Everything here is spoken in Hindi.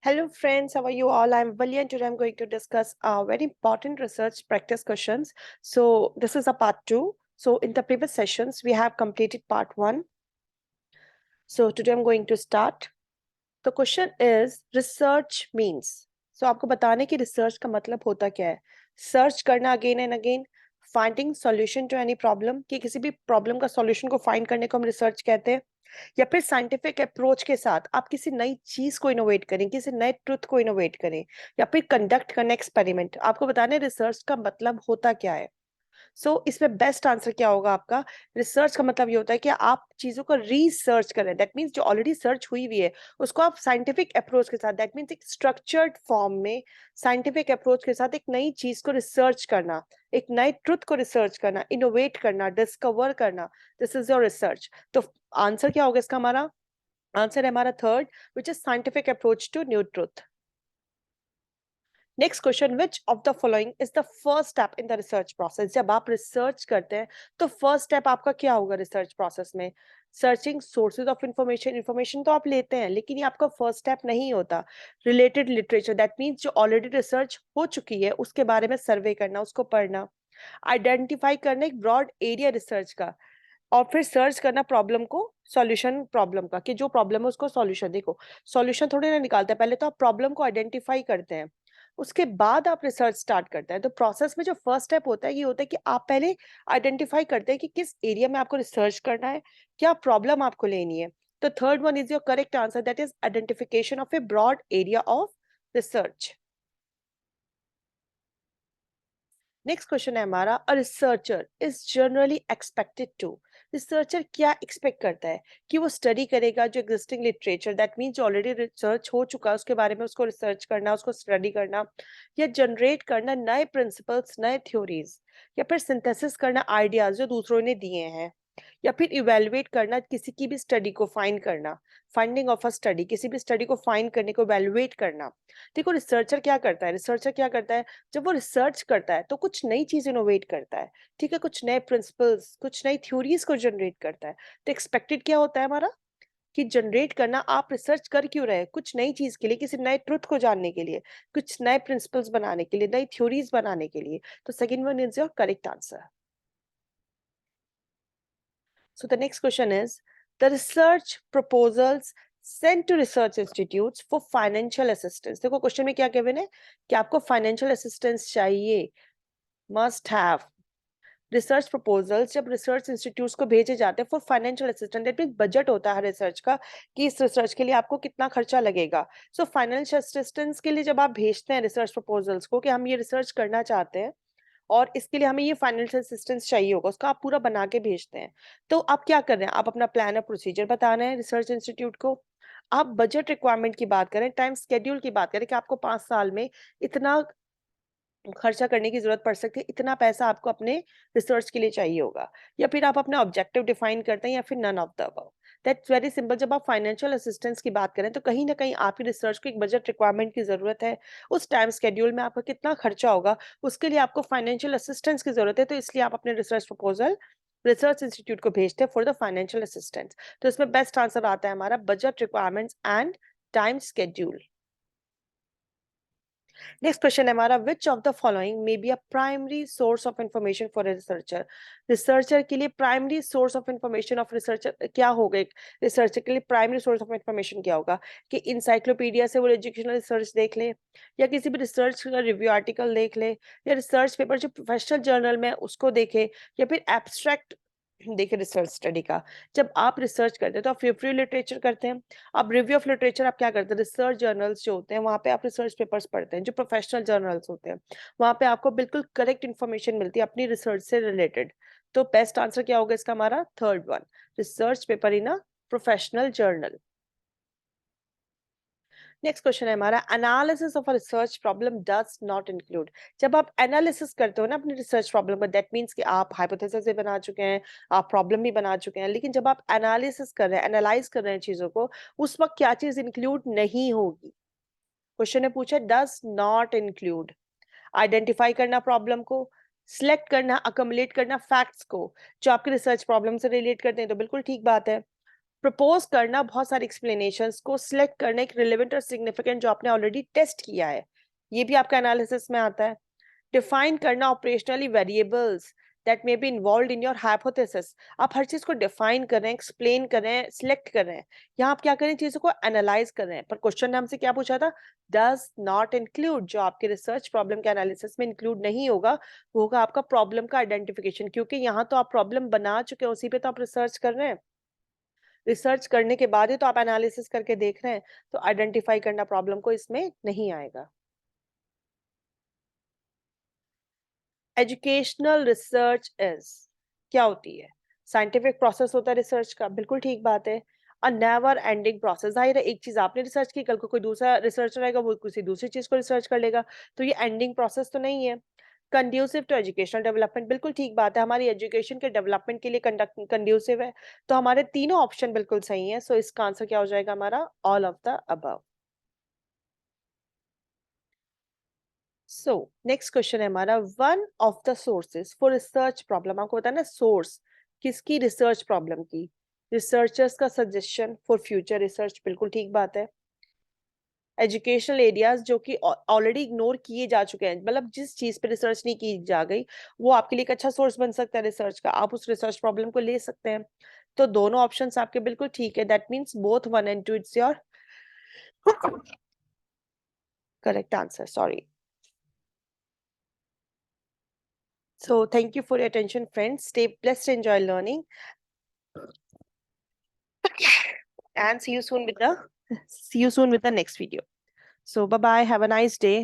Hello friends, how are you all? I'm Valli and today I'm going to discuss very important research practice questions. So this is a part 2. So in the previous sessions, we have completed part 1. So today I'm going to start. The question is research means. So आपको बताने की research का मतलब होता क्या है? Search करना again and again, finding solution to any problem कि किसी भी problem का solution को find करने को हम research कहते हैं. या फिर साइंटिफिक अप्रोच के साथ आप किसी नई चीज को इनोवेट करें, किसी नए ट्रुथ को इनोवेट करें, या फिर कंडक्ट करना एक्सपेरिमेंट. आपको बताने रिसर्च का मतलब होता क्या है. इसमें बेस्ट आंसर क्या होगा आपका. रिसर्च का मतलब ये होता है कि आप चीजों को रिसर्च करें. दैट मीन्स जो ऑलरेडी सर्च हुई हुई है उसको आप साइंटिफिक अप्रोच के साथ, दैट मीन्स एक स्ट्रक्चर्ड फॉर्म में साइंटिफिक अप्रोच के साथ एक नई चीज को रिसर्च करना, एक नए ट्रुथ को रिसर्च करना, इनोवेट करना, डिस्कवर करना. This is your research. तो आंसर क्या होगा इसका. हमारा आंसर है हमारा third, which is scientific approach to new truth. Next question, which of the following is the first step in the research process. जब आप रिसर्च करते हैं तो फर्स्ट स्टेप आपका क्या होगा रिसर्च प्रोसेस में. Searching sources of information. Information तो आप लेते हैं लेकिन ये आपका फर्स्ट स्टेप नहीं होता. रिलेटेड लिटरेचर, दैट मीन्स जो ऑलरेडी रिसर्च हो चुकी है उसके बारे में सर्वे करना, उसको पढ़ना. आइडेंटिफाई करना एक ब्रॉड एरिया रिसर्च का, और फिर सर्च करना प्रॉब्लम को, सॉल्यूशन प्रॉब्लम का, कि जो प्रॉब्लम है उसको सॉल्यूशन. देखो, सॉल्यूशन थोड़ी ना निकालते हैं, पहले तो आप प्रॉब्लम को आइडेंटिफाई करते हैं, उसके बाद आप रिसर्च स्टार्ट करते हैं. तो प्रोसेस में जो फर्स्ट स्टेप होता है ये होता है कि आप पहले आइडेंटिफाई करते हैं कि किस एरिया में आपको रिसर्च करना है, क्या प्रॉब्लम आपको लेनी है. तो third one is your correct answer, that is identification of a broad area of research. Next question है हमारा, a researcher is generally expected to. Researcher क्या एक्सपेक्ट करता है कि वो स्टडी करेगा जो एग्जिस्टिंग लिटरेचर, दैट मीन्स जो ऑलरेडी रिसर्च हो चुका है उसके बारे में उसको रिसर्च करना, उसको स्टडी करना, या जनरेट करना नए प्रिंसिपल्स, नए थ्योरीज, या फिर सिंथेसिस करना आइडियाज जो दूसरों ने दिए हैं, या फिर इवेलुएट करना किसी की भी स्टडी को, फाइंड करना, फाइंडिंग ऑफ अ स्टडी, किसी भी स्टडी को फाइंड करने को इवेलुएट करना. देखो, रिसर्चर क्या करता है, रिसर्चर क्या करता है, जब वो रिसर्च करता है तो कुछ नई चीज इनोवेट करता है. ठीक है, कुछ नए प्रिंसिपल्स, कुछ नई थ्योरीज को जनरेट करता है. तो एक्सपेक्टेड क्या होता है हमारा, कि जनरेट करना. आप रिसर्च कर क्यों रहे हैं, कुछ नई चीज के लिए, किसी नए ट्रुथ को जानने के लिए, कुछ नए प्रिंसिपल्स बनाने के लिए, नई थ्योरीज बनाने के लिए. तो second one is your correct answer. So the next question is, the research proposals sent to research institutes for financial assistance. देखो क्वेश्चन में क्या गिवन है कि आपको फाइनेंशियल असिस्टेंस चाहिए, मस्ट हैव. रिसर्च प्रपोजल्स जब रिसर्च इंस्टीट्यूट्स को भेजे जाते हैं for financial assistance, that means budget होता है रिसर्च का कि इस रिसर्च के लिए आपको कितना खर्चा लगेगा. सो फाइनेंशियल असिस्टेंस के लिए जब आप भेजते हैं रिसर्च प्रपोजल्स को कि हम ये रिसर्च करना चाहते हैं और इसके लिए हमें ये फाइनेंशियल असिस्टेंस चाहिए होगा, उसका आप पूरा बना के भेजते हैं. तो आप क्या कर रहे हैं, आप अपना प्लान और प्रोसीजर बता रहे हैं रिसर्च इंस्टीट्यूट को. आप बजट रिक्वायरमेंट की बात करें, टाइम स्केड्यूल की बात करें कि आपको 5 साल में इतना खर्चा करने की जरूरत पड़ सकती है, इतना पैसा आपको अपने रिसर्च के लिए चाहिए होगा. या फिर आप अपना ऑब्जेक्टिव डिफाइन करते हैं, या फिर none of the above. That's very simple. जब आप फाइनेंशियल असिस्टेंस की बात करें तो कहीं ना कहीं आपकी रिसर्च को एक बजट रिक्वायरमेंट की जरूरत है. उस टाइम स्केड्यूल में आपका कितना खर्चा होगा उसके लिए आपको फाइनेंशियल असिस्टेंस की जरूरत है. तो इसलिए आप अपने रिसर्च प्रपोजल रिसर्च इंस्टीट्यूट को भेजते हैं फॉर द फाइनेंशियल असिस्टेंस. तो इसमें बेस्ट आंसर आता है हमारा budget requirements and time schedule. Next question है हमारा, विच of the following may be a primary source of information for a researcher. Researcher के लिए primary source of information of researcher क्या होगा. रिसर्चर के लिए प्राइमरी सोर्स ऑफ इंफॉर्मेशन क्या होगा, कि इंसाइक्लोपीडिया से वो एजुकेशनल रिसर्च देख ले, या किसी भी रिसर्च का रिव्यू आर्टिकल देख ले, या रिसर्च पेपर जो प्रोफेशनल जर्नल में उसको देखे, या फिर एब्स्ट्रैक्ट देखे रिसर्च स्टडी का. जब आप रिसर्च करते हैं तो आप रिव्यू लिटरेचर करते हैं. अब रिव्यू ऑफ लिटरेचर आप क्या करते हैं, रिसर्च जर्नल्स जो होते हैं वहां पे आप रिसर्च पेपर्स पढ़ते हैं, जो प्रोफेशनल जर्नल्स होते हैं वहां पे आपको बिल्कुल करेक्ट इन्फॉर्मेशन मिलती है अपनी रिसर्च से रिलेटेड. तो बेस्ट आंसर क्या होगा इसका, हमारा third one, research paper in a professional journal. Next question है हमारा, analysis of a research problem does not include. जब आप एनालिसिस करते हो ना अपनी रिसर्च प्रॉब्लम का, दैट मीन्स कि आप हाइपोथेसिस भी बना चुके हैं, आप प्रॉब्लम भी बना चुके हैं, लेकिन जब आप एनालिसिस कर रहे हैं, एनालाइज कर रहे हैं चीजों को, उस वक्त क्या चीज इंक्लूड नहीं होगी. क्वेश्चन ने पूछा डज नॉट इंक्लूड. आइडेंटिफाई करना प्रॉब्लम को, सिलेक्ट करना, अकमलेट करना फैक्ट्स को जो आपके रिसर्च प्रॉब्लम से रिलेट करते हैं, तो बिल्कुल ठीक बात है. प्रपोज करना बहुत सारे एक्सप्लेनेशंस को सिलेक्ट करना, एक रिलेवेंट और सिग्निफिकेंट जो आपने ऑलरेडी टेस्ट किया है, ये भी आपका एनालिसिस में आता है। डिफाइन करना operationally variables that may be involve in your hypothesis, आप हर चीज को डिफाइन कर रहे हैं, एक्सप्लेन कर रहे हैं, सिलेक्ट कर रहे हैं। यहाँ आप क्या करें, चीजों को एनालाइज कर रहे हैं। पर क्वेश्चन ने हमसे क्या पूछा था, डज नॉट इंक्लूड, जो आपके रिसर्च प्रॉब्लम के एनालिसिस में इंक्लूड नहीं होगा वो होगा आपका प्रॉब्लम का आइडेंटिफिकेशन, क्योंकि यहाँ तो आप प्रॉब्लम बना चुके हैं, उसी पे तो आप रिसर्च कर रहे हैं। रिसर्च करने के बाद ही तो आप एनालिसिस करके देख रहे हैं, तो आइडेंटिफाई करना प्रॉब्लम को इसमें नहीं आएगा। एजुकेशनल रिसर्च इज, क्या होती है, साइंटिफिक प्रोसेस होता है रिसर्च का, बिल्कुल ठीक बात है। अ नेवर एंडिंग प्रोसेस, जाहिर है एक चीज आपने रिसर्च की, कल को कोई दूसरा रिसर्चर आएगा वो किसी दूसरी चीज को रिसर्च कर लेगा, तो ये एंडिंग प्रोसेस तो नहीं है। कंड्यूसिव टू एजुकेशनल डेवलपमेंट, बिल्कुल ठीक बात है, हमारी एजुकेशन के डेवलपमेंट के लिए कंड्यूसिव है। तो हमारे तीनों ऑप्शन बिल्कुल सही है, सो इसका आंसर क्या हो जाएगा हमारा, all of the above. So next question है हमारा, one of the sources for research problem, आपको बताना सोर्स किसकी, रिसर्च प्रॉब्लम की, रिसर्चर्स का सजेशन फॉर फ्यूचर रिसर्च, बिल्कुल ठीक बात है। एजुकेशनल एरियाज जो कि ऑलरेडी इग्नोर किए जा चुके हैं, मतलब जिस चीज पे रिसर्च नहीं की जा गई वो आपके लिए एक अच्छा सोर्स बन सकता है रिसर्च का, आप उस रिसर्च प्रॉब्लम को ले सकते हैं। तो दोनों ऑप्शंस आपके बिल्कुल ठीक है, that means both 1 and 2 it's your correct answer, sorry. So thank you for your attention, friends. Stay blessed, enjoy learning, and see you soon with the next video. So bye bye. Have a nice day.